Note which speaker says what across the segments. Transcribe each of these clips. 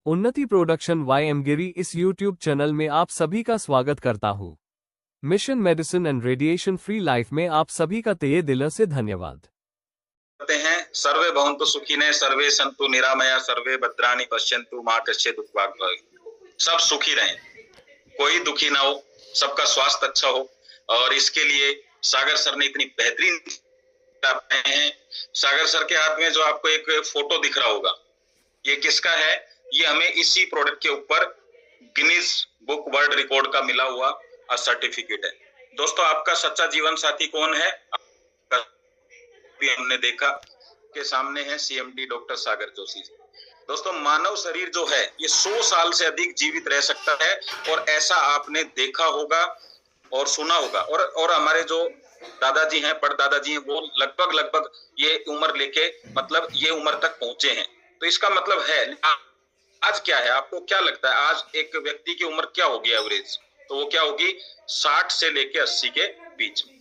Speaker 1: उन्नति production Y M गिरी इस YouTube channel में आप सभी का स्वागत करता हूँ। Mission medicine and radiation free life में आप सभी का तहे दिल से धन्यवाद
Speaker 2: करते हैं। सर्वे भवन्तु सुखिनः, सर्वे सन्तु निरामया, सर्वे भद्राणि पश्यन्तु मा कश्चित् दुःखभाग् भवेत्। सब सुखी रहें, कोई दुखी ना हो, सबका स्वास्थ्य अच्छा हो। और इसके लिए सागर सर ने इतनी बेहतरीन हैं। सागर सर के हाथ में जो आपको एक फोटो दिख रहा होगा, ये किसका है? ये हमें इसी प्रोडक्ट के ऊपर गिनीज बुक वर्ल्ड रिकॉर्ड का मिला हुआ सर्टिफिकेट है। दोस्तों, आपका सच्चा जीवन साथी कौन है? भी हमने देखा के सामने है सीएमडी डॉक्टर सागर जोशी जी। दोस्तों, मानव शरीर जो है ये 100 साल से अधिक जीवित रह सकता है, और ऐसा आपने देखा होगा और सुना होगा। और हमारे जो दादाजी हैं, परदादाजी हैं, वो लगभग ये उम्र लेके मतलब ये उम्र तक पहुंचे हैं। तो इसका मतलब है आज क्या है? आपको क्या लगता है आज एक व्यक्ति की उम्र क्या होगी एवरेज? तो वो क्या होगी? 60 से लेके 80 के बीच में।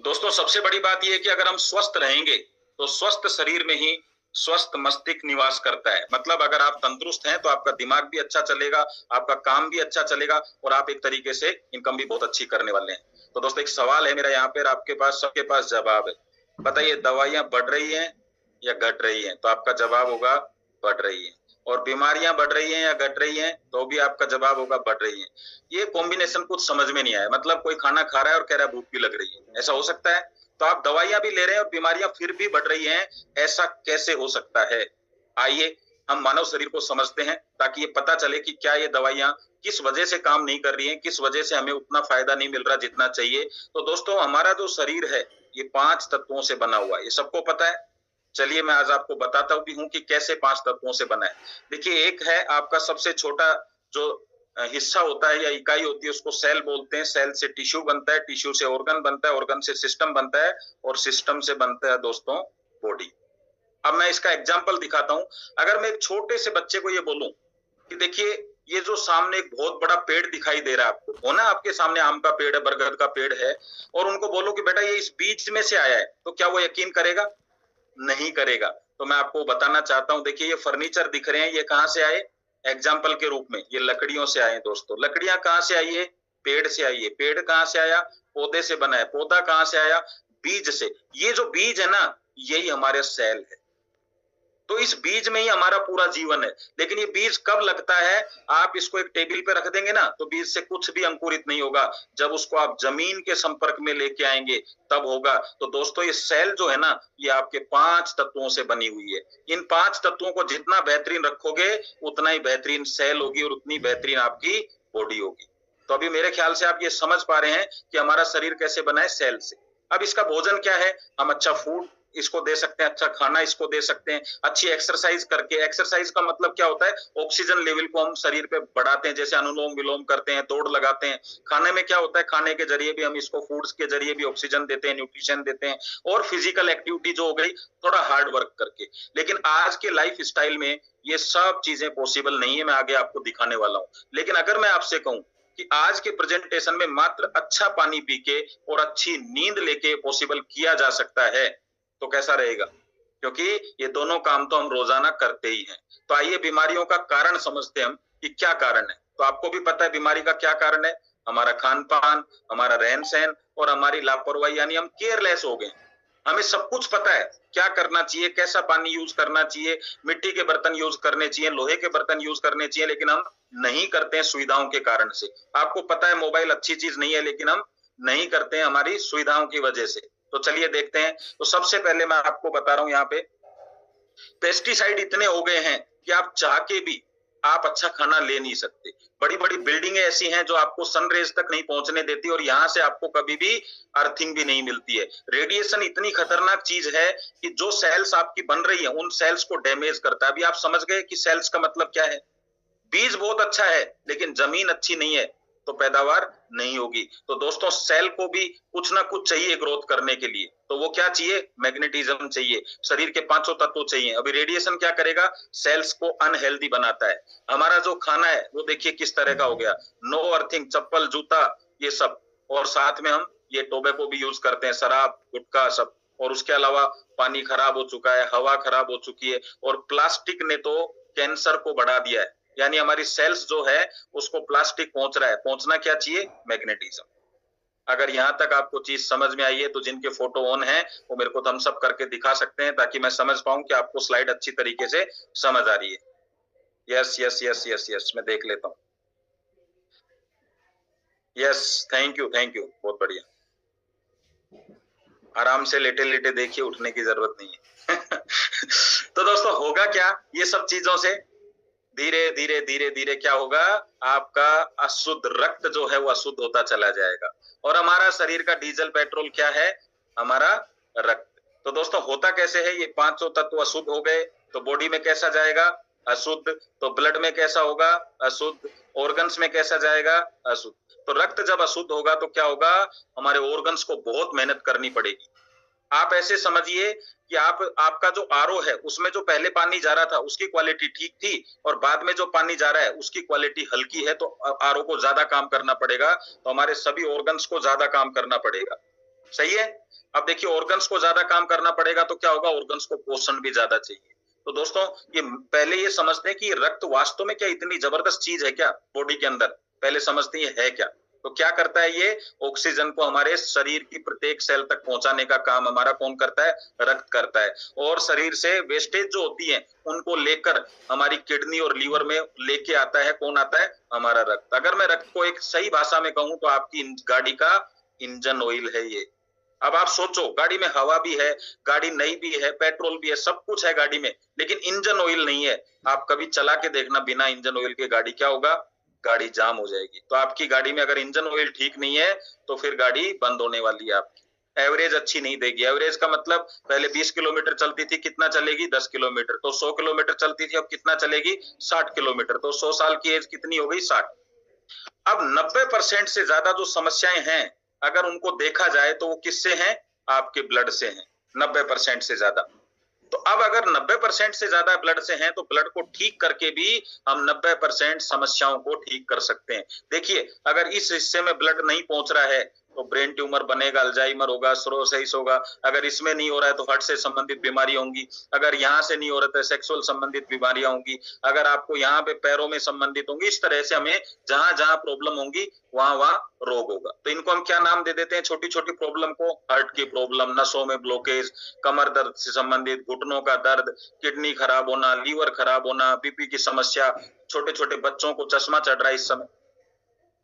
Speaker 2: दोस्तों, सबसे बड़ी बात यह है कि अगर हम स्वस्थ रहेंगे तो स्वस्थ शरीर में ही स्वस्थ मस्तिष्क निवास करता है। मतलब अगर आप तंदुरुस्त हैं तो आपका दिमाग भी अच्छा चलेगा, आपका काम भी अच्छा चलेगा, और आप एक तरीके से इनकम भी बहुत अच्छी करने वाले हैं। तो दोस्तों, एक सवाल है मेरा यहाँ पे, आपके पास सबके पास जवाब है। बताइए, दवाइयां बढ़ रही हैं या घट रही हैं? तो आपका जवाब होगा बढ़ रही है। और बीमारियां बढ़ रही हैं या घट रही हैं? तो भी आपका जवाब होगा बढ़ रही हैं। ये कॉम्बिनेशन कुछ समझ में नहीं आया। मतलब कोई खाना खा रहा है और कह रहा है भूख भी लग रही है, ऐसा हो सकता है? तो आप दवाइयां भी ले रहे हैं और बीमारियां फिर भी बढ़ रही हैं, ऐसा कैसे हो सकता है? आइए हम मानव शरीर को समझते हैं, ताकि ये पता चले कि क्या ये दवाइयां किस वजह से काम नहीं कर रही हैं, किस वजह से हमें उतना फायदा नहीं मिल रहा जितना चाहिए। तो दोस्तों, हमारा जो शरीर है ये 5 तत्वों से बना हुआ है, ये सबको पता है। चलिए मैं आज आपको बताता भी हूं कि कैसे 5 तत्वों से बना है। देखिए, एक है आपका सबसे छोटा जो हिस्सा होता है या इकाई होती है, उसको सेल बोलते हैं। सेल से टिश्यू बनता है, टिश्यू से ऑर्गन बनता है, ऑर्गन से सिस्टम बनता है, और सिस्टम से बनता है दोस्तों बॉडी। अब मैं इसका एग्जांपल दिखाता हूं। अगर मैं एक छोटे से बच्चे को ये बोलूं कि देखिए, ये जो सामने एक बहुत बड़ा पेड़ दिखाई दे रहा है आपको, हो ना, आपके सामने आम का पेड़ है, बरगद का पेड़ है, और उनको बोलो कि बेटा ये इस बीज में से आया है, तो क्या वो यकीन करेगा? नहीं करेगा। तो मैं आपको बताना चाहता हूं, देखिए ये फर्नीचर दिख रहे हैं, ये कहां से आए? एग्जाम्पल के रूप में ये लकड़ियों से आए दोस्तों। लकड़ियां कहां से आई है? पेड़ से आई है। पेड़ कहां से आया? पौधे से बना है। पौधा कहां से आया? बीज से। ये जो बीज है ना, यही हमारे सेल है। तो इस बीज में ही हमारा पूरा जीवन है। लेकिन ये बीज कब लगता है? आप इसको एक टेबल पे रख देंगे ना, तो बीज से कुछ भी अंकुरित नहीं होगा। जब उसको आप जमीन के संपर्क में लेके आएंगे तब होगा। तो दोस्तों, ये सेल जो है ना, ये आपके 5 तत्वों से बनी हुई है। इन 5 तत्वों को जितना बेहतरीन रखोगे उतना ही बेहतरीन सेल होगी, और उतनी बेहतरीन आपकी बॉडी होगी। तो अभी मेरे ख्याल से आप ये समझ पा रहे हैं कि हमारा शरीर कैसे बना है? सेल से। अब इसका भोजन क्या है? हम अच्छा फूड इसको दे सकते हैं, अच्छा खाना इसको दे सकते हैं, अच्छी एक्सरसाइज करके। एक्सरसाइज का मतलब क्या होता है? ऑक्सीजन लेवल को हम शरीर पे बढ़ाते हैं, जैसे अनुलोम विलोम करते हैं, दौड़ लगाते हैं। खाने में क्या होता है? खाने के जरिए भी हम इसको, फूड्स के जरिए भी ऑक्सीजन देते हैं, न्यूट्रिशन देते हैं। और फिजिकल एक्टिविटी जो हो गई, थोड़ा हार्ड वर्क करके। लेकिन आज के लाइफ स्टाइल में ये सब चीजें पॉसिबल नहीं है, मैं आगे आपको दिखाने वाला हूं। लेकिन अगर मैं आपसे कहूं कि आज के प्रेजेंटेशन में मात्र अच्छा पानी पी के और अच्छी नींद लेके पॉसिबल किया जा सकता है, तो कैसा रहेगा? क्योंकि ये दोनों काम तो हम रोजाना करते ही हैं। तो आइए बीमारियों का कारण समझते हैं हम कि क्या कारण है। तो आपको भी पता है बीमारी का क्या कारण है? हमारा खान पान, हमारा रहन सहन, और हमारी लापरवाही, यानी हम केयरलेस हो गए। हमें सब कुछ पता है, क्या करना चाहिए, कैसा पानी यूज करना चाहिए, मिट्टी के बर्तन यूज करने चाहिए, लोहे के बर्तन यूज करने चाहिए, लेकिन हम नहीं करते हैं सुविधाओं के कारण से। आपको पता है मोबाइल अच्छी चीज नहीं है, लेकिन हम नहीं करते हैं हमारी सुविधाओं की वजह से। तो चलिए देखते हैं। तो सबसे पहले मैं आपको बता रहा हूं, यहाँ पे पेस्टिसाइड इतने हो गए हैं कि आप चाह के भी आप अच्छा खाना ले नहीं सकते। बड़ी बड़ी बिल्डिंगें ऐसी हैं जो आपको सनरेज तक नहीं पहुंचने देती, और यहां से आपको कभी भी अर्थिंग भी नहीं मिलती है। रेडिएशन इतनी खतरनाक चीज है कि जो सेल्स आपकी बन रही है उन सेल्स को डैमेज करता है। अभी आप समझ गए कि सेल्स का मतलब क्या है? बीज बहुत अच्छा है, लेकिन जमीन अच्छी नहीं है तो पैदावार नहीं होगी। तो दोस्तों, सेल को भी कुछ ना कुछ चाहिए ग्रोथ करने के लिए। तो वो क्या चाहिए? मैग्नेटिज्म चाहिए, शरीर के 5 तत्व चाहिए। अभी रेडिएशन क्या करेगा? सेल्स को अनहेल्दी बनाता है। हमारा जो खाना है वो देखिए किस तरह का हो गया, नो अर्थिंग, चप्पल जूता ये सब, और साथ में हम ये टोबैको भी यूज करते हैं, शराब गुटखा सब। और उसके अलावा पानी खराब हो चुका है, हवा खराब हो चुकी है, और प्लास्टिक ने तो कैंसर को बढ़ा दिया है, यानी हमारी सेल्स जो है उसको प्लास्टिक पहुंच रहा है। पहुंचना क्या चाहिए? मैग्नेटिज्म। अगर यहां तक आपको चीज समझ में आई है तो जिनके फोटो ऑन है वो मेरे को थम्स अप करके दिखा सकते हैं, ताकि मैं समझ पाऊं कि आपको स्लाइड अच्छी तरीके से समझ आ रही है। Yes yes yes yes yes, मैं देख लेता हूं। यस, थैंक यू, बहुत बढ़िया। आराम से लेटे लेटे देखिए, उठने की जरूरत नहीं है। तो दोस्तों होगा क्या ये सब चीजों से? धीरे धीरे धीरे धीरे क्या होगा? आपका अशुद्ध रक्त जो है वो अशुद्ध होता चला जाएगा। और हमारा शरीर का डीजल पेट्रोल क्या है? हमारा रक्त। तो दोस्तों होता कैसे है? ये पांचों तत्व अशुद्ध हो गए तो बॉडी में कैसा जाएगा? अशुद्ध। तो ब्लड में कैसा होगा? अशुद्ध। ऑर्गन्स में कैसा जाएगा? अशुद्ध। तो रक्त जब अशुद्ध होगा तो क्या होगा? हमारे ऑर्गन्स को बहुत मेहनत करनी पड़ेगी। आप ऐसे समझिए कि आपका जो आरओ है उसमें जो पहले पानी जा रहा था उसकी क्वालिटी ठीक थी, और बाद में जो पानी जा रहा है उसकी क्वालिटी हल्की है, तो आरओ को ज्यादा काम करना पड़ेगा, तो हमारे सभी ऑर्गन्स को ज्यादा काम करना पड़ेगा। सही है? अब देखिए ऑर्गन्स को ज्यादा काम करना पड़ेगा तो क्या होगा? ऑर्गन्स को पोषण भी ज्यादा चाहिए। तो दोस्तों ये पहले ये समझते हैं कि रक्त वास्तव में क्या इतनी जबरदस्त चीज है क्या बॉडी के अंदर? पहले समझते हैं है क्या। तो क्या करता है ये? ऑक्सीजन को हमारे शरीर की प्रत्येक सेल तक पहुंचाने का काम हमारा कौन करता है? रक्त करता है। और शरीर से वेस्टेज जो होती है उनको लेकर हमारी किडनी और लीवर में लेके आता है कौन आता है? हमारा रक्त। अगर मैं रक्त को एक सही भाषा में कहूं तो आपकी गाड़ी का इंजन ऑयल है ये। अब आप सोचो, गाड़ी में हवा भी है, गाड़ी नई भी है, पेट्रोल भी है, सब कुछ है गाड़ी में, लेकिन इंजन ऑयल नहीं है। आप कभी चला के देखना बिना इंजन ऑयल के गाड़ी, क्या होगा? गाड़ी जाम हो जाएगी। तो आपकी गाड़ी में अगर इंजन ऑयल ठीक नहीं है तो फिर गाड़ी बंद होने वाली है आपकी। एवरेज अच्छी नहीं देगी। एवरेज का मतलब पहले 20 किलोमीटर चलती थी, कितना चलेगी? 10 किलोमीटर। तो 100 किलोमीटर चलती थी, अब कितना चलेगी? 60 किलोमीटर। तो 100 साल की एज कितनी हो गई? 60। अब 90% से ज्यादा जो समस्याएं हैं अगर उनको देखा जाए तो वो किससे हैं? आपके ब्लड से हैं। 90% से ज्यादा। तो अब अगर 90% से ज्यादा ब्लड से हैं तो ब्लड को ठीक करके भी हम 90% समस्याओं को ठीक कर सकते हैं। देखिए अगर इस हिस्से में ब्लड नहीं पहुंच रहा है तो ब्रेन ट्यूमर बनेगा, अल्जाइमर होगा, सिरोसिस होगा। अगर इसमें नहीं हो रहा है तो हार्ट से संबंधित बीमारियां होंगी। अगर यहाँ से नहीं हो रहा है तो सेक्सुअल संबंधित बीमारियां होंगी। अगर आपको यहाँ पे पैरों में संबंधित होंगी। इस तरह से हमें जहां जहां प्रॉब्लम होंगी वहां वहां रोग होगा। तो इनको हम क्या नाम दे देते हैं? छोटी छोटी प्रॉब्लम को हार्ट की प्रॉब्लम, नसों में ब्लॉकेज, कमर दर्द से संबंधित, घुटनों का दर्द, किडनी खराब होना, लीवर खराब होना, बीपी की समस्या। छोटे छोटे बच्चों को चश्मा चढ़ रहा है इस समय।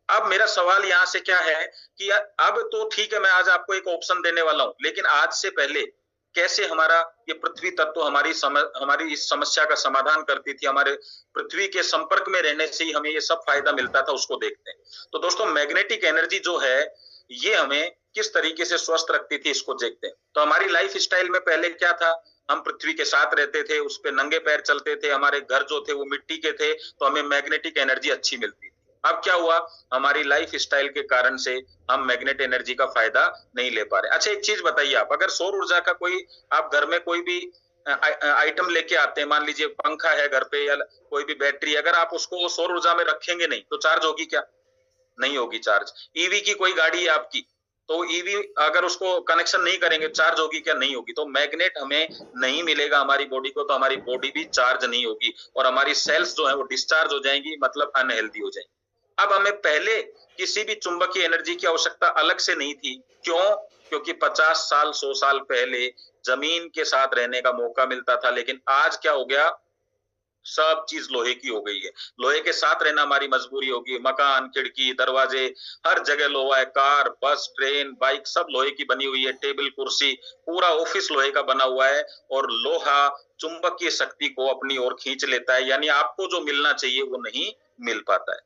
Speaker 2: अब मेरा सवाल यहां से क्या है कि अब तो ठीक है, मैं आज आपको एक ऑप्शन देने वाला हूं, लेकिन आज से पहले कैसे हमारा ये पृथ्वी तत्व हमारी इस समस्या का समाधान करती थी? हमारे पृथ्वी के संपर्क में रहने से ही हमें ये सब फायदा मिलता था, उसको देखते हैं। तो दोस्तों मैग्नेटिक एनर्जी जो है ये हमें किस तरीके से स्वस्थ रखती थी इसको देखते हैं। तो हमारी लाइफ स्टाइल में पहले क्या था? हम पृथ्वी के साथ रहते थे, उस पे नंगे पैर चलते थे, हमारे घर जो थे वो मिट्टी के थे, तो हमें मैग्नेटिक एनर्जी अच्छी मिलती थी। अब क्या हुआ? हमारी लाइफ स्टाइल के कारण से हम मैग्नेट एनर्जी का फायदा नहीं ले पा रहे। अच्छा एक चीज बताइए, आप अगर सौर ऊर्जा का कोई आप घर में कोई भी आइटम लेके आते हैं, मान लीजिए पंखा है घर पे या कोई भी बैटरी, अगर आप उसको सौर ऊर्जा में रखेंगे नहीं तो चार्ज होगी क्या? नहीं होगी चार्ज। ईवी की कोई गाड़ी है आपकी, तो ईवी अगर उसको कनेक्शन नहीं करेंगे चार्ज होगी क्या? नहीं होगी। तो मैग्नेट हमें नहीं मिलेगा हमारी बॉडी को, तो हमारी बॉडी भी चार्ज नहीं होगी और हमारी सेल्स जो है वो डिस्चार्ज हो जाएंगी, मतलब अनहेल्दी हो जाएंगी। अब हमें पहले किसी भी चुंबकीय एनर्जी की आवश्यकता अलग से नहीं थी। क्यों? क्योंकि 50 साल 100 साल पहले जमीन के साथ रहने का मौका मिलता था, लेकिन आज क्या हो गया? सब चीज लोहे की हो गई है। लोहे के साथ रहना हमारी मजबूरी होगी। मकान, खिड़की, दरवाजे, हर जगह लोहा है। कार, बस, ट्रेन, बाइक सब लोहे की बनी हुई है। टेबल, कुर्सी, पूरा ऑफिस लोहे का बना हुआ है। और लोहा चुंबकीय शक्ति को अपनी ओर खींच लेता है, यानी आपको जो मिलना चाहिए वो नहीं मिल पाता है,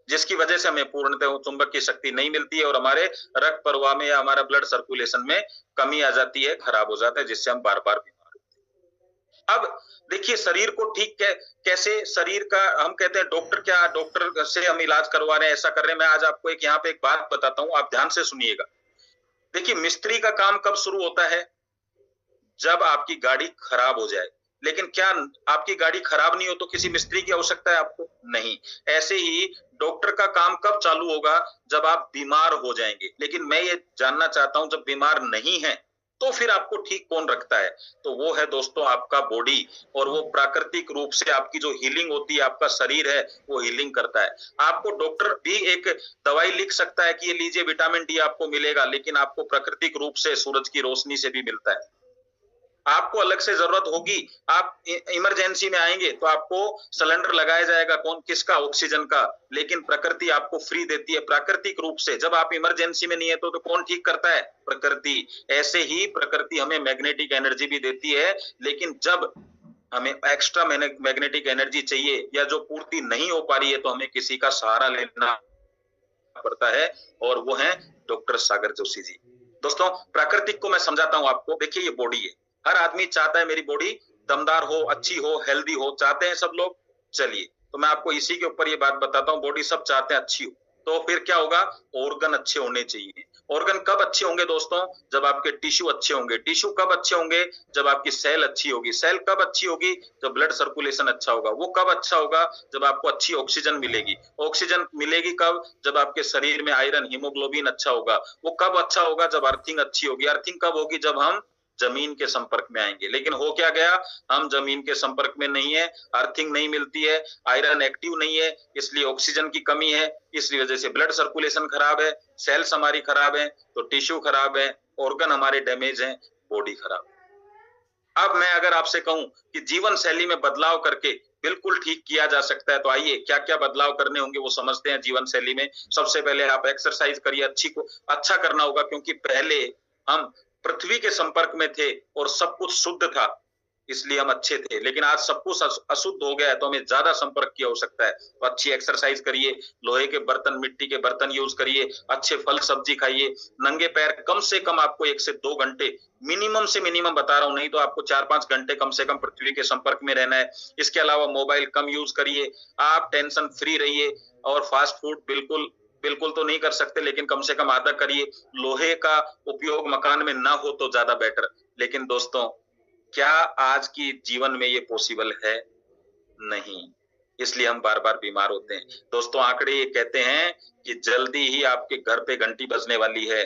Speaker 2: जिसकी वजह से हमें पूर्णतः चुंबकीय शक्ति नहीं मिलती है और हमारे रक्त प्रवाह में या हमारा ब्लड सर्कुलेशन में कमी आ जाती है, खराब हो जाता है, जिससे हम बार बार बीमार होते हैं। अब देखिए शरीर को ठीक कैसे शरीर का हम कहते हैं डॉक्टर से हम इलाज करवा रहे हैं, ऐसा कर रहे हैं। मैं आज आपको एक यहाँ पे एक बात बताता हूँ, आप ध्यान से सुनिएगा। देखिए मिस्त्री का काम कब शुरू होता है? जब आपकी गाड़ी खराब हो जाए। लेकिन क्या आपकी गाड़ी खराब नहीं हो तो किसी मिस्त्री की आवश्यकता है आपको? नहीं। ऐसे ही डॉक्टर का काम कब चालू होगा? जब आप बीमार हो जाएंगे। लेकिन मैं ये जानना चाहता हूं जब बीमार नहीं है तो फिर आपको ठीक कौन रखता है? तो वो है दोस्तों आपका बॉडी, और वो प्राकृतिक रूप से आपकी जो हीलिंग होती है, आपका शरीर है वो हीलिंग करता है। आपको डॉक्टर भी एक दवाई लिख सकता है कि ये लीजिए विटामिन डी आपको मिलेगा, लेकिन आपको प्राकृतिक रूप से सूरज की रोशनी से भी मिलता है। आपको अलग से जरूरत होगी, आप इमरजेंसी में आएंगे तो आपको सिलेंडर लगाया जाएगा, कौन किसका? ऑक्सीजन का, लेकिन प्रकृति आपको फ्री देती है प्राकृतिक रूप से। जब आप इमरजेंसी में नहीं है तो कौन ठीक करता है? प्रकृति। ऐसे ही प्रकृति हमें मैग्नेटिक एनर्जी भी देती है, लेकिन जब हमें एक्स्ट्रा मैग्नेटिक एनर्जी चाहिए या जो पूर्ति नहीं हो पा रही है, तो हमें किसी का सहारा लेना पड़ता है, और वो है डॉक्टर सागर जोशी जी। दोस्तों प्राकृतिक को मैं समझाता हूं आपको। देखिए ये बॉडी है, हर आदमी चाहता है मेरी बॉडी दमदार हो, अच्छी हो, हेल्दी हो, चाहते हैं सब लोग। चलिए तो मैं आपको इसी के ऊपर ये बात बताता हूँ, बॉडी सब चाहते हैं अच्छी हो, तो फिर क्या होगा? ऑर्गन अच्छे होने चाहिए। ऑर्गन कब अच्छे होंगे दोस्तों? जब आपके टिश्यू अच्छे होंगे। टिश्यू कब अच्छे होंगे? जब आपकी सेल अच्छी होगी। सेल कब अच्छी होगी? जब ब्लड सर्कुलेशन अच्छा होगा। वो कब अच्छा होगा? जब आपको अच्छी ऑक्सीजन मिलेगी। ऑक्सीजन मिलेगी कब? जब आपके शरीर में आयरन, हीमोग्लोबिन अच्छा होगा। वो कब अच्छा होगा? जब अर्थिंग अच्छी होगी। अर्थिंग कब होगी? जब हम जमीन के संपर्क में आएंगे। लेकिन हो क्या गया? हम जमीन के संपर्क में नहीं है, अर्थिंग नहीं मिलती है, आयरन एक्टिव नहीं है, इसलिए ऑक्सीजन की कमी है, इसलिए वजह से ब्लड सर्कुलेशन खराब है, सेल्स हमारी खराब है, तो टिश्यू खराब है, ऑर्गन हमारे डैमेज है, बॉडी खराब है। अब मैं अगर आपसे कहूं कि जीवन शैली में बदलाव करके बिल्कुल ठीक किया जा सकता है, तो आइए क्या क्या बदलाव करने होंगे वो समझते हैं जीवन शैली में। सबसे पहले आप एक्सरसाइज करिए, अच्छा करना होगा, क्योंकि पहले हम पृथ्वी के संपर्क में थे और सब कुछ शुद्ध था, इसलिए हम अच्छे थे। लेकिन आज सब कुछ अशुद्ध हो गया है, तो हमें ज्यादा संपर्क की आवश्यकता है। तो अच्छी एक्सरसाइज करिए, लोहे के बर्तन, मिट्टी के बर्तन यूज करिए, अच्छे फल सब्जी खाइए, नंगे पैर कम से कम आपको 1 से 2 घंटे मिनिमम से मिनिमम बता रहा हूं, नहीं तो आपको 4-5 घंटे कम से कम पृथ्वी के संपर्क में रहना है। इसके अलावा मोबाइल कम यूज करिए, आप टेंशन फ्री रहिए, और फास्ट फूड बिल्कुल तो नहीं कर सकते, लेकिन कम से कम आधा करिए। लोहे का उपयोग मकान में ना हो तो ज्यादा बेटर। लेकिन दोस्तों क्या आज की जीवन में ये पॉसिबल है? नहीं, इसलिए हम बार बार बीमार होते हैं। दोस्तों आंकड़े ये कहते हैं कि जल्दी ही आपके घर पे घंटी बजने वाली है।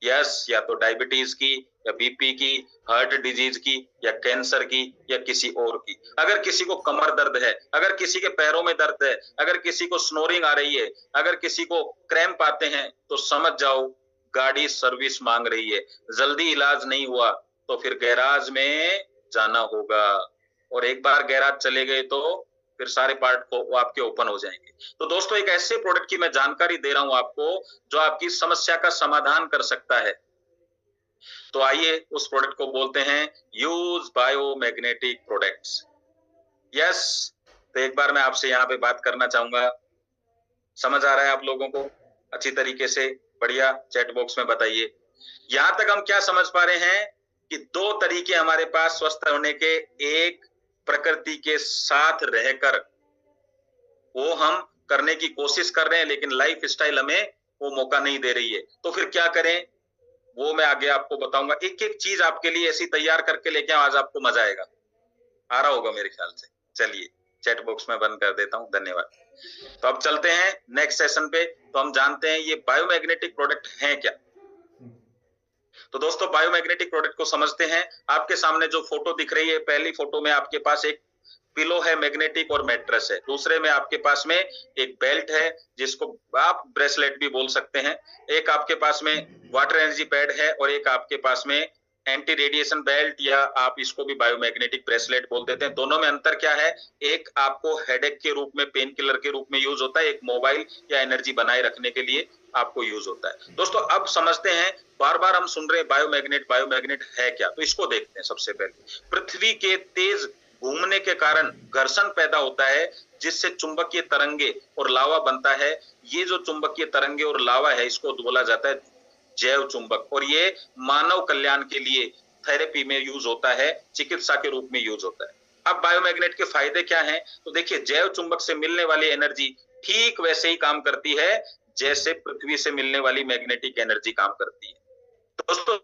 Speaker 2: यस, या तो डायबिटीज की, या बीपी की, हार्ट डिजीज की, या कैंसर की, या किसी और की। अगर किसी को कमर दर्द है, अगर किसी के पैरों में दर्द है, अगर किसी को स्नोरिंग आ रही है, अगर किसी को क्रैम्प आते हैं, तो समझ जाओ गाड़ी सर्विस मांग रही है। जल्दी इलाज नहीं हुआ तो फिर गैराज में जाना होगा, और एक बार गैराज चले गए तो फिर सारे पार्ट को वो आपके ओपन हो जाएंगे। तो दोस्तों एक ऐसे प्रोडक्ट की मैं जानकारी दे रहा हूं आपको जो आपकी समस्या का समाधान कर सकता है। तो आइए उस प्रोडक्ट को बोलते हैं यूज बायोमैग्नेटिक प्रोडक्ट्स। यस, तो एक बार मैं आपसे यहाँ पे बात करना चाहूंगा। समझ आ रहा है आप लोगों को अच्छी तरीके से? बढ़िया, चैट बॉक्स में बताइए। यहां तक हम क्या समझ पा रहे हैं कि 2 तरीके हमारे पास स्वस्थ होने के। एक, प्रकृति के साथ रहकर वो हम करने की कोशिश कर रहे हैं, लेकिन लाइफ स्टाइल हमें वो मौका नहीं दे रही है। तो फिर क्या करें वो मैं आगे आपको बताऊंगा। एक एक चीज आपके लिए ऐसी तैयार करके लेके आज आपको मजा आएगा। आ रहा होगा मेरे ख्याल से। चलिए चैट बॉक्स में बंद कर देता हूं, धन्यवाद। तो अब चलते हैं नेक्स्ट सेशन पे। तो हम जानते हैं ये बायोमैग्नेटिक प्रोडक्ट हैं क्या। तो दोस्तों बायोमैग्नेटिक प्रोडक्ट को समझते हैं। आपके सामने जो फोटो दिख रही है, पहली फोटो में आपके पास एक पिलो है मैग्नेटिक और मैट्रेस है। दूसरे में आपके पास में एक बेल्ट है जिसको आप ब्रेसलेट भी बोल सकते हैं। एक आपके पास में वाटर एनर्जी पैड है, और एक आपके पास में एंटी रेडिएशन बेल्ट, या आप इसको भी बायोमैग्नेटिक ब्रेसलेट बोल देते हैं। दोनों में अंतर क्या है? एक आपको हेडेक के रूप में, पेन किलर के रूप में यूज होता है, एक मोबाइल या एनर्जी बनाए रखने के लिए आपको यूज होता है। दोस्तों अब समझते हैं, बार बार हम सुन रहे हैं बायोमैग्नेट है क्या, तो इसको देखते हैं। सबसे पहले पृथ्वी के तेज घूमने के कारण घर्षण पैदा होता है, जिससे चुंबकीय तरंगे और लावा बनता है। ये जो चुंबकीय तरंगे और लावा है, इसको बोला जाता है जैव चुंबक, और ये मानव कल्याण के लिए थेरेपी में यूज होता है, चिकित्सा के रूप में यूज होता है। अब बायोमैग्नेट के फायदे क्या हैं? तो देखिए, जैव चुंबक से मिलने वाली एनर्जी ठीक वैसे ही काम करती है जैसे पृथ्वी से मिलने वाली मैग्नेटिक एनर्जी काम करती है। दोस्तों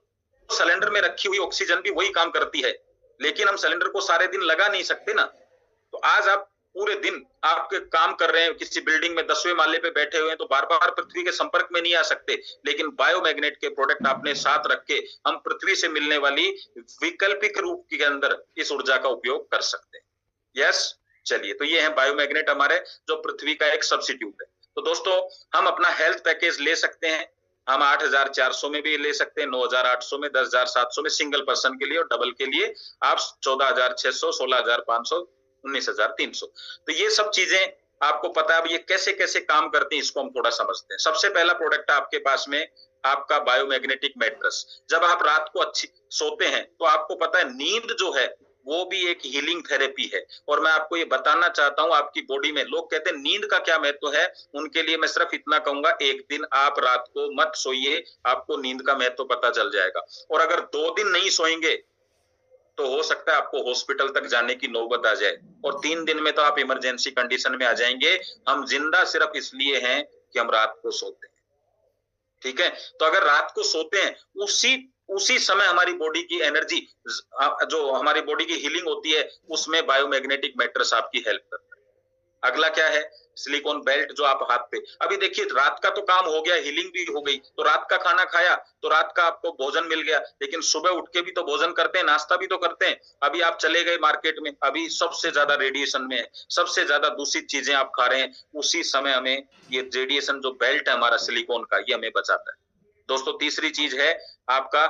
Speaker 2: सिलेंडर में रखी हुई ऑक्सीजन भी वही काम करती है, लेकिन हम सिलेंडर को सारे दिन लगा नहीं सकते ना। तो आज आप पूरे दिन आपके काम कर रहे हैं, किसी बिल्डिंग में 10वें माले पे बैठे हुए हैं, तो बार बार पृथ्वी के संपर्क में नहीं आ सकते, लेकिन बायोमैग्नेट के प्रोडक्ट अपने साथ रख के हम पृथ्वी से मिलने वाली वैकल्पिक रूप के अंदर इस ऊर्जा का उपयोग कर सकते हैं। यस, चलिए, तो ये है बायोमैग्नेट हमारे, जो पृथ्वी का एक सब्स्टिट्यूट है। तो दोस्तों, हम अपना हेल्थ पैकेज ले सकते हैं, हम 8,400 में भी ले सकते हैं, 9,800 में, 10,700 में सिंगल पर्सन के लिए, और डबल के लिए आप 14,600, 16,500, 19,300। तो ये सब चीजें आपको पता है। अब ये कैसे कैसे काम करती हैं, इसको हम थोड़ा समझते हैं। सबसे पहला प्रोडक्ट आपके पास में आपका बायोमैग्नेटिक मैट्रेस। जब आप रात को अच्छी सोते हैं तो आपको पता है नींद जो है वो भी एक हीलिंग थेरेपी है। और मैं आपको ये बताना चाहता हूं, आपकी बॉडी में लोग कहते हैं नींद का क्या महत्व है, उनके लिए मैं सिर्फ इतना कहूंगा, एक दिन आप रात को मत सोइए, आपको नींद का महत्व पता चल जाएगा। और अगर 2 दिन नहीं सोएंगे तो हो सकता है आपको हॉस्पिटल तक जाने की नौबत आ जाए, और 3 दिन में तो आप इमरजेंसी कंडीशन में आ जाएंगे। हम जिंदा सिर्फ इसलिए हैं कि हम रात को सोते हैं, ठीक है। तो अगर रात को सोते हैं, उसी समय हमारी बॉडी की एनर्जी, जो हमारी बॉडी की हीलिंग होती है, उसमें बायोमैग्नेटिक मैट्रेस आपकी हेल्प करता है। अगला क्या है, सिलिकॉन बेल्ट जो आप हाथ पे, अभी देखिए रात का तो काम हो गया, हीलिंग भी हो गई, तो रात का खाना खाया तो रात का आपको भोजन मिल गया, लेकिन सुबह उठ के भी तो भोजन करते हैं, नाश्ता भी तो करते हैं। अभी आप चले गए मार्केट में, अभी सबसे ज्यादा रेडिएशन में है, सबसे ज्यादा दूषित चीजें आप खा रहे हैं, उसी समय हमें ये रेडिएशन जो बेल्ट है हमारा सिलिकॉन का, ये हमें बचाता है। दोस्तों, तीसरी चीज है आपका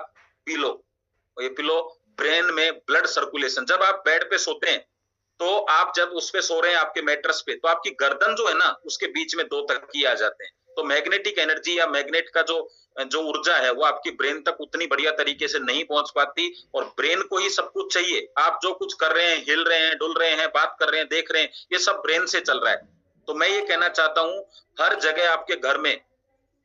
Speaker 2: पिलो। ये पिलो ब्रेन में ब्लड सर्कुलेशन, जब आप बेड पे सोते हैं तो आप जब उस पे सो रहे हैं आपके मैट्रेस पे, तो आपकी गर्दन जो है ना, उसके बीच में 2 तकिए आ जाते हैं। तो मैग्नेटिक एनर्जी या मैग्नेट का जो ऊर्जा है वो आपकी ब्रेन तक उतनी बढ़िया तरीके से नहीं पहुंच पाती, और ब्रेन को ही सब कुछ चाहिए। आप जो कुछ कर रहे हैं, हिल रहे हैं, डुल रहे हैं, बात कर रहे हैं, देख रहे हैं, ये सब ब्रेन से चल रहा है। तो मैं ये कहना चाहता हूं, हर जगह आपके घर में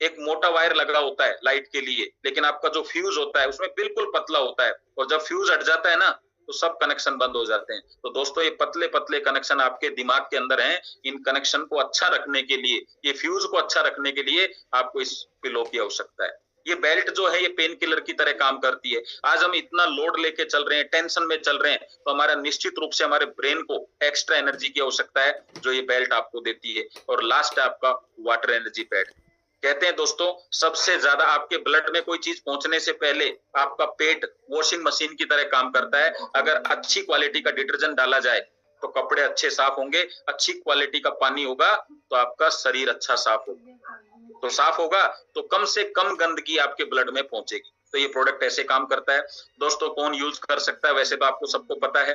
Speaker 2: एक मोटा वायर लगा होता है लाइट के लिए, लेकिन आपका जो फ्यूज होता है उसमें बिल्कुल पतला होता है, और जब फ्यूज हट जाता है ना तो सब कनेक्शन बंद हो जाते हैं। तो दोस्तों, ये पतले पतले कनेक्शन आपके दिमाग के अंदर हैं, इन कनेक्शन को अच्छा रखने के लिए, ये फ्यूज को अच्छा रखने के लिए आपको इस पिलो की आवश्यकता है। ये बेल्ट जो है ये पेन किलर की तरह काम करती है। आज हम इतना लोड लेके चल रहे हैं, टेंशन में चल रहे हैं, तो हमारा निश्चित रूप से हमारे ब्रेन को एक्स्ट्रा एनर्जी की आवश्यकता है, जो ये बेल्ट आपको देती है। और लास्ट है आपका वाटर एनर्जी पैड। कहते हैं दोस्तों, सबसे ज्यादा आपके ब्लड में कोई चीज पहुंचने से पहले आपका पेट वॉशिंग मशीन की तरह काम करता है। अगर अच्छी क्वालिटी का डिटर्जेंट डाला जाए तो कपड़े अच्छे साफ होंगे, अच्छी क्वालिटी का पानी होगा तो आपका शरीर अच्छा साफ होगा, तो साफ होगा तो कम से कम गंदगी आपके ब्लड में पहुंचेगी। तो ये प्रोडक्ट ऐसे काम करता है। दोस्तों, कौन यूज कर सकता है, वैसे तो आपको सबको पता है।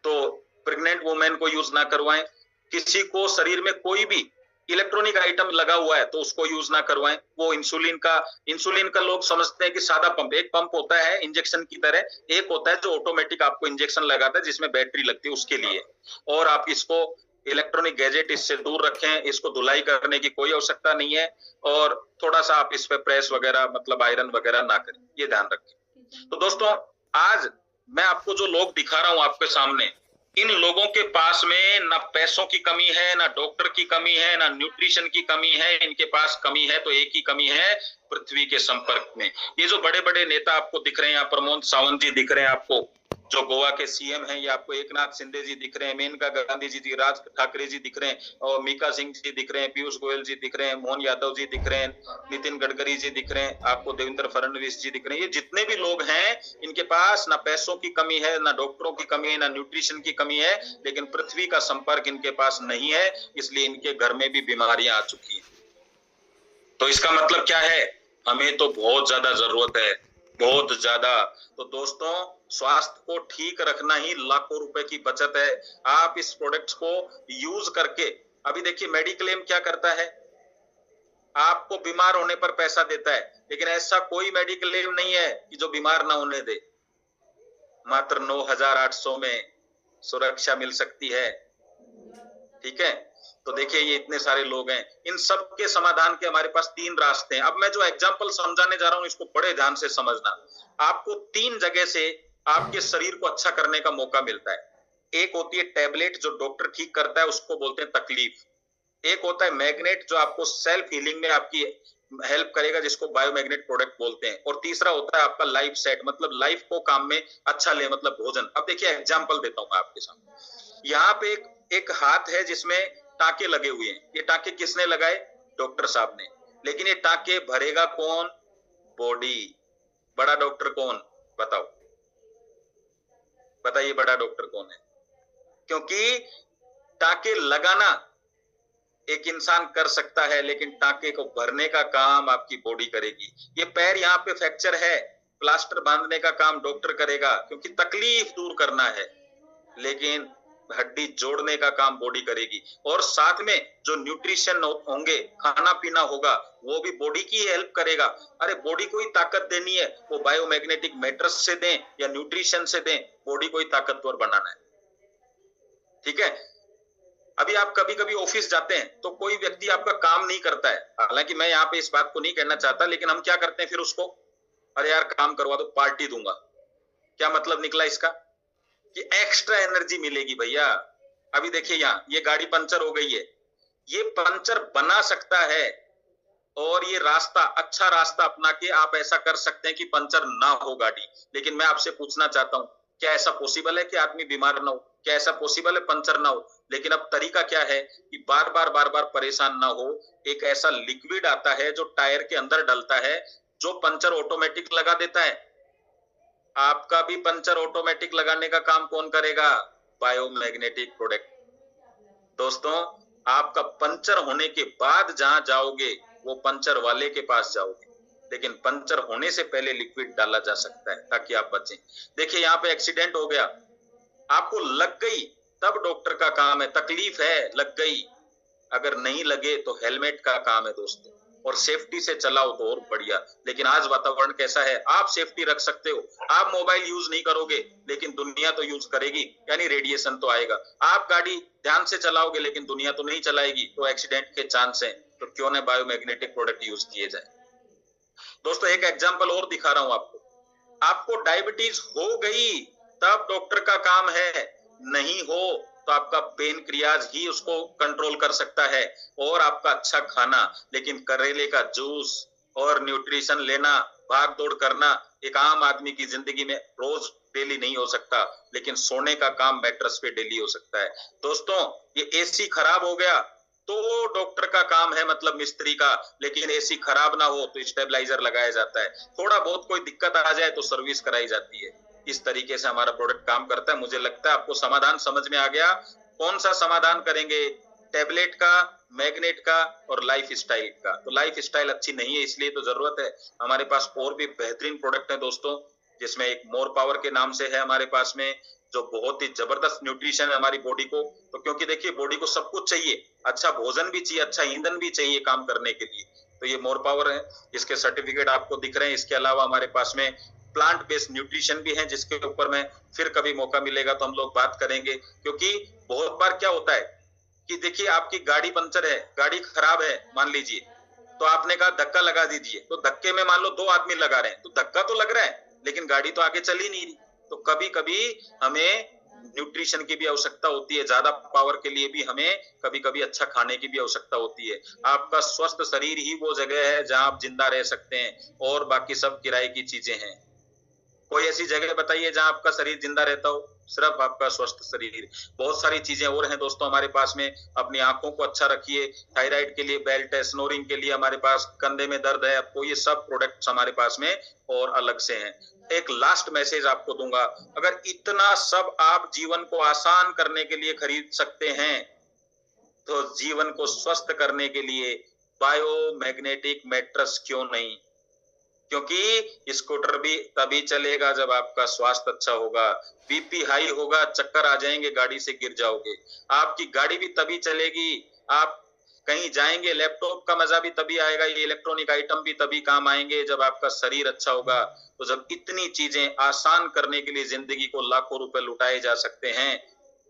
Speaker 2: तो प्रेग्नेंट वुमेन को यूज ना करवाएं, किसी को शरीर में कोई भी इलेक्ट्रॉनिक आइटम लगा हुआ है तो उसको यूज ना करवाएं। वो इंसुलिन का लोग समझते हैं कि सादा पंप, एक पंप होता है इंजेक्शन की तरह, एक होता है जो ऑटोमेटिक आपको इंजेक्शन लगाता है जिसमें बैटरी लगती है, उसके लिए। और आप इसको इलेक्ट्रॉनिक गैजेट इससे दूर रखें, इसको धुलाई करने की कोई आवश्यकता नहीं है, और थोड़ा सा आप इस पे प्रेस वगैरह मतलब आयरन वगैरह ना करें, ये ध्यान रखें। तो दोस्तों, आज मैं आपको जो लोग दिखा रहा हूं आपके सामने, इन लोगों के पास में ना पैसों की कमी है, ना डॉक्टर की कमी है, ना न्यूट्रिशन की कमी है। इनके पास कमी है तो एक ही कमी है, पृथ्वी के संपर्क में। ये जो बड़े बड़े नेता आपको दिख रहे हैं, यहाँ प्रमोद सावंत जी दिख रहे हैं आपको, जो गोवा के सीएम हैं, ये आपको एकनाथ शिंदे जी दिख रहे हैं, मेनका गांधी जी, राज ठाकरे जी दिख रहे हैं, और मीका सिंह जी दिख रहे हैं, पीयूष गोयल जी दिख रहे हैं, मोहन यादव जी दिख रहे हैं, नितिन गडकरी जी दिख रहे हैं, आपको देवेंद्र फडणवीस जी दिख रहे हैं। ये जितने भी लोग हैं, इनके पास ना पैसों की कमी है, ना डॉक्टरों की कमी है, ना न्यूट्रिशन की कमी है, लेकिन पृथ्वी का संपर्क इनके पास नहीं है, इसलिए इनके घर में भी बीमारियां आ चुकी हैं। तो इसका मतलब क्या है, हमें तो बहुत ज्यादा जरूरत है, बहुत ज्यादा। तो दोस्तों, स्वास्थ्य को ठीक रखना ही लाखों रुपए की बचत है। आप इस प्रोडक्ट्स को यूज करके, अभी देखिए मेडिक्लेम क्या करता है, आपको बीमार होने पर पैसा देता है, लेकिन ऐसा कोई मेडिक्लेम नहीं है कि जो बीमार ना होने दे। मात्र 9,800 में सुरक्षा मिल सकती है, ठीक है। तो देखिए, ये इतने सारे लोग हैं, इन सब के समाधान के हमारे पास 3 रास्ते हैं। अब मैं जो एग्जांपल समझाने जा रहा हूं, इसको बड़े ध्यान से समझना। आपको 3 जगह से आपके शरीर को अच्छा करने का मौका मिलता है। एक होती है टैबलेट, जो डॉक्टर ठीक करता है, उसको बोलते हैं तकलीफ। एक होता है मैग्नेट, जो आपको सेल्फ हीलिंग में आपकी हेल्प करेगा, जिसको बायोमैग्नेट प्रोडक्ट बोलते हैं। और तीसरा होता है आपका लाइफ सेट, मतलब लाइफ को काम में अच्छा ले, मतलब भोजन। अब देखिए एग्जांपल देता हूं मैं आपके सामने। यहाँ पे एक हाथ है जिसमें टाके लगे हुए हैं। ये टाके किसने लगाए? डॉक्टर साहब ने। लेकिन ये टाके भरेगा कौन? बॉडी। बड़ा डॉक्टर कौन? बताओ, बताइए बड़ा डॉक्टर कौन है? क्योंकि टाके लगाना एक इंसान कर सकता है, लेकिन टाके को भरने का काम आपकी बॉडी करेगी। ये पैर यहाँ पे फ्रैक्चर है, प्लास्टर बांधने का काम डॉक्टर करेगा क्योंकि तकलीफ दूर करना है, लेकिन हड्डी जोड़ने का काम बॉडी करेगी। और साथ में जो न्यूट्रिशन होंगे, खाना पीना होगा, वो भी बॉडी की हेल्प करेगा। अरे बॉडी को ही ताकत देनी है, वो बायोमैग्नेटिक मैट्रेस से दें या न्यूट्रिशन से दें, बॉडी को ही ताकतवर बनाना है। ठीक है। अभी आप कभी कभी ऑफिस जाते हैं तो कोई व्यक्ति आपका काम नहीं करता है, हालांकि मैं यहाँ पे इस बात को नहीं कहना चाहता, लेकिन हम क्या करते हैं फिर उसको, अरे यार काम करवा दो, पार्टी दूंगा। क्या मतलब निकला इसका? कि एक्स्ट्रा एनर्जी मिलेगी भैया। अभी देखिए यहाँ ये गाड़ी पंचर हो गई है, ये पंचर बना सकता है और ये रास्ता, अच्छा रास्ता अपना के आप ऐसा कर सकते हैं कि पंचर ना हो गाड़ी। लेकिन मैं आपसे पूछना चाहता हूं, क्या ऐसा पॉसिबल है कि आदमी बीमार ना हो? क्या ऐसा पॉसिबल है पंचर ना हो? लेकिन अब तरीका क्या है कि बार बार परेशान ना हो, एक ऐसा लिक्विड आता है जो टायर के अंदर डलता है, जो पंचर ऑटोमेटिक लगा देता है। आपका भी पंचर ऑटोमेटिक लगाने का काम कौन करेगा? Biomagnetic product. दोस्तों, आपका पंचर होने के बाद जहां जाओगे वो पंचर वाले के पास जाओगे, लेकिन पंचर होने से पहले लिक्विड डाला जा सकता है ताकि आप बचें। देखिए यहाँ पे एक्सीडेंट हो गया, आपको लग गई, तब डॉक्टर का काम है। तकलीफ है, लग गई, अगर नहीं लगे तो हेलमेट का काम है दोस्तों, और सेफ्टी से चलाओ तो और बढ़िया। लेकिन आज वातावरण कैसा है, आप सेफ्टी रख सकते हो, आप मोबाइल यूज नहीं करोगे लेकिन दुनिया तो यूज करेगी, यानी रेडिएशन तो आएगा। आप गाड़ी ध्यान से चलाओगे लेकिन दुनिया तो नहीं चलाएगी, तो एक्सीडेंट के चांस है। तो क्यों न बायोमैग्नेटिक प्रोडक्ट यूज किए जाए। दोस्तों एक एग्जाम्पल और दिखा रहा हूं आपको। आपको डायबिटीज हो गई तब डॉक्टर का काम है, नहीं हो तो आपका पेनक्रियाज ही उसको कंट्रोल कर सकता है, और आपका अच्छा खाना। लेकिन करेले का जूस और न्यूट्रिशन लेना, भाग दौड़ करना एक आम आदमी की जिंदगी में रोज डेली नहीं हो सकता, लेकिन सोने का काम मैट्रेस पे डेली हो सकता है। दोस्तों ये एसी खराब हो गया तो डॉक्टर का काम है, मतलब मिस्त्री का, लेकिन एसी खराब ना हो तो स्टेबलाइजर लगाया जाता है। थोड़ा बहुत कोई दिक्कत आ जाए तो सर्विस कराई जाती है। इस तरीके से हमारा प्रोडक्ट काम करता है। मुझे लगता है आपको समाधान समझ में आ गया। कौन सा समाधान करेंगे? टैबलेट का, मैग्नेट का और लाइफ स्टाइल का। तो लाइफ स्टाइल अच्छी नहीं है, इसलिए तो जरूरत है। हमारे पास और भी बेहतरीन प्रोडक्ट है दोस्तों, जिसमें एक मोर पावर के नाम से है हमारे पास में, जो बहुत ही जबरदस्त न्यूट्रिशन है हमारी बॉडी को। तो क्योंकि देखिए बॉडी को सब कुछ चाहिए, अच्छा भोजन भी चाहिए, अच्छा ईंधन भी चाहिए काम करने के लिए। तो ये मोर पावर है, इसके सर्टिफिकेट आपको दिख रहे हैं। इसके अलावा हमारे पास में प्लांट बेस्ड न्यूट्रिशन भी है, जिसके ऊपर में फिर कभी मौका मिलेगा तो हम लोग बात करेंगे। क्योंकि बहुत बार क्या होता है कि देखिए आपकी गाड़ी पंचर है, गाड़ी खराब है मान लीजिए, तो आपने कहा धक्का लगा दीजिए, तो धक्के में मान लो 2 आदमी लगा रहे हैं, तो धक्का तो लग रहा है लेकिन गाड़ी तो आगे चल ही नहीं रही। तो कभी कभी हमें न्यूट्रिशन की भी आवश्यकता होती है, ज्यादा पावर के लिए भी हमें कभी कभी अच्छा खाने की भी आवश्यकता होती है। आपका स्वस्थ शरीर ही वो जगह है जहां आप जिंदा रह सकते हैं, और बाकी सब किराए की चीजें हैं। कोई ऐसी जगह बताइए जहां आपका शरीर जिंदा रहता हो? सिर्फ आपका स्वस्थ शरीर। बहुत सारी चीजें और हैं दोस्तों हमारे पास में। अपनी आंखों को अच्छा रखिए, थायराइड के लिए बेल्ट है, स्नोरिंग के लिए हमारे पास, कंधे में दर्द है आपको, ये सब प्रोडक्ट्स हमारे पास में और अलग से हैं। एक लास्ट मैसेज आपको दूंगा, अगर इतना सब आप जीवन को आसान करने के लिए खरीद सकते हैं, तो जीवन को स्वस्थ करने के लिए बायोमैग्नेटिक मैट्रेस क्यों नहीं? क्योंकि स्कूटर भी तभी चलेगा जब आपका स्वास्थ्य अच्छा होगा। बीपी हाई होगा, चक्कर आ जाएंगे, गाड़ी से गिर जाओगे। आपकी गाड़ी भी तभी चलेगी, आप कहीं जाएंगे, लैपटॉप का मजा भी तभी आएगा, ये इलेक्ट्रॉनिक आइटम भी तभी काम आएंगे जब आपका शरीर अच्छा होगा। तो जब इतनी चीजें आसान करने के लिए जिंदगी को लाखों रुपए लुटाए जा सकते हैं,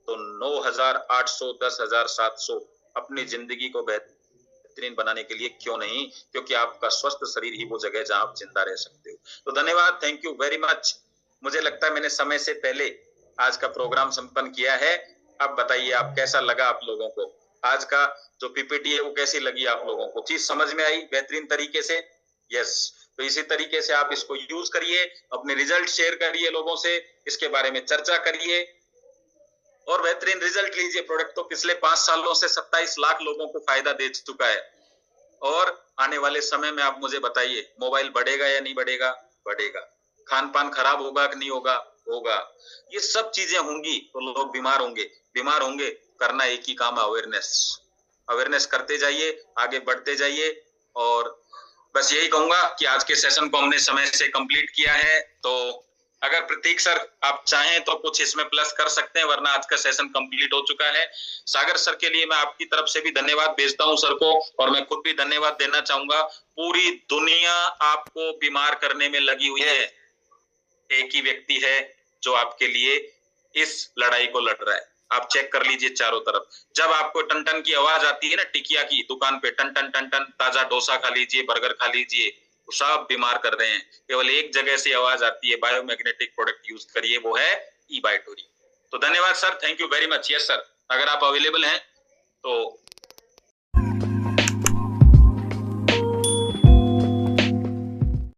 Speaker 2: तो 9,800, 10,700 अपनी जिंदगी को बेहतरीन बनाने के लिए क्यों नहीं? क्योंकि आपका स्वस्थ शरीर ही वो जगह है जहां आप जिंदा रह सकते हो। तो धन्यवाद, थैंक यू वेरी मच। मुझे लगता है मैंने समय से पहले आज का प्रोग्राम संपन्न किया है। अब बताइए आप कैसा लगा आप लोगों को? आज का जो पीपीटी है वो कैसी लगी आप लोगों को? चीज समझ में आई बेहतरीन तरीके से? यस। तो इसी तरीके से आप इसको यूज करिए, अपने रिजल्ट शेयर करिए लोगों से, इसके बारे में चर्चा करिए। और बेहतरीन रिजल्ट लीजिए। प्रोडक्ट तो पिछले 5 सालों से 27 लाख लोगों को फायदा दे चुका है। और आने वाले समय में आप मुझे बताइए, मोबाइल बढ़ेगा या नहीं बढ़ेगा? बढ़ेगा। खान पान खराब होगा कि नहीं होगा? होगा। ये सब चीजें होंगी तो लोग बीमार होंगे। बीमार होंगे, करना एक ही काम है, अवेयरनेस। अवेयरनेस करते जाइए, आगे बढ़ते जाइए। और बस यही कहूंगा कि आज के सेशन को हमने समय से कंप्लीट किया है। तो अगर प्रतीक सर आप चाहें तो कुछ इसमें प्लस कर सकते हैं, वरना आज का सेशन कंप्लीट हो चुका है। सागर सर के लिए मैं आपकी तरफ से भी धन्यवाद भेजता हूं सर को, और मैं खुद भी धन्यवाद देना चाहूंगा। पूरी दुनिया आपको बीमार करने में लगी हुई है, एक ही व्यक्ति है जो आपके लिए इस लड़ाई को लड़ रहा है। आप चेक कर लीजिए चारों तरफ, जब आपको टन टन की आवाज आती है ना, टिकिया की दुकान पे टन टन टन टन, ताजा डोसा खा लीजिए, बर्गर खा लीजिए, तो सब बीमार कर रहे हैं। केवल एक जगह से आवाज आती है, बायोमैग्नेटिक प्रोडक्ट यूज करिए, वो है ई बायोटोरी। तो धन्यवाद sir, thank you very much. Yes sir, अगर आप अवेलेबल हैं तो